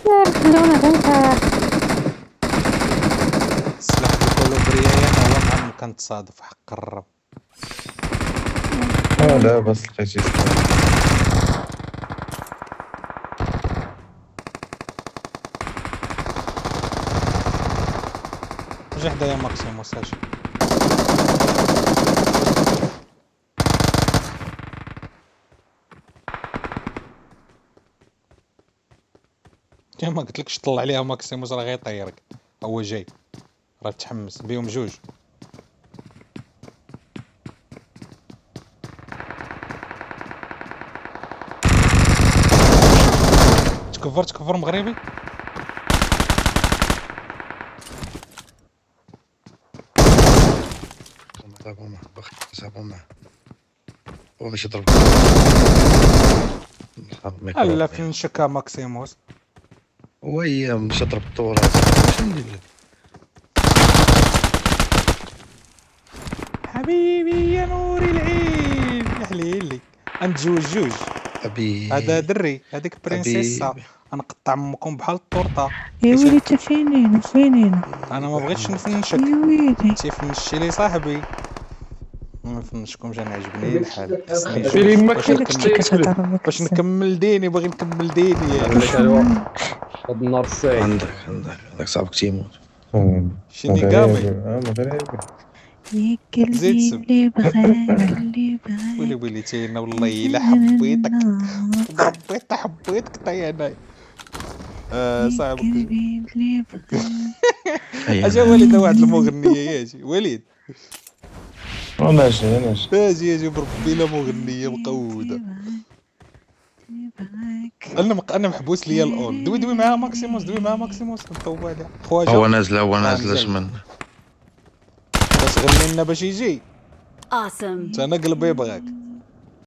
خلونا غير السلاح الكولومبريايا هو مع كان تصادف حق الرب. لا بس لقيتي سلاح. رجع حدايا ماكسيموس اجي. ما قلتلكش طلع عليها ماكسيموس راه غيطيرك. هو جاي راه تحمس بيهم جوج. تكفر مغربي. ضربوا معه هو مش يضرب. الا فين شكا ماكسيموس. هو مش يضرب الطور. شنو ندير لك حبيبي يا نور العين يا حليلي. انت جوج ابي هذا دري هذيك برنسيسا. أبي. غنقطع امكم بحال الطورطه. يا ويلي انت فينين انا ما بغيتش نفنشك. يا ويلي انت فنشتي لي صاحبي. ما نفنشكمش انا عجبني الحال. خصني سيري جوج ما قالك انت كتهضر باش نكمل ديني. باغي نكمل ديني يا لك هذا النار الساعي. عندك صاحبك تيموت. شينيغامي. مغربي. يا زيد قلبي سم. اللي بغاك ويلي تينا والله الا حبيتك حبيتك طي انايا. صاحبك قلبي اللي بغاك اجا وليد واحد المغنيه ياجي وليد. انا جاي اجي بربي لا مغنيه مقوده. انا محبوس ليا الاون. دوي معاها ماكسيموس نطوب عليها خواجه. هو نازل نزل. اش من باش غني لنا باش يجي. Awesome. انا قلبي يبغاك.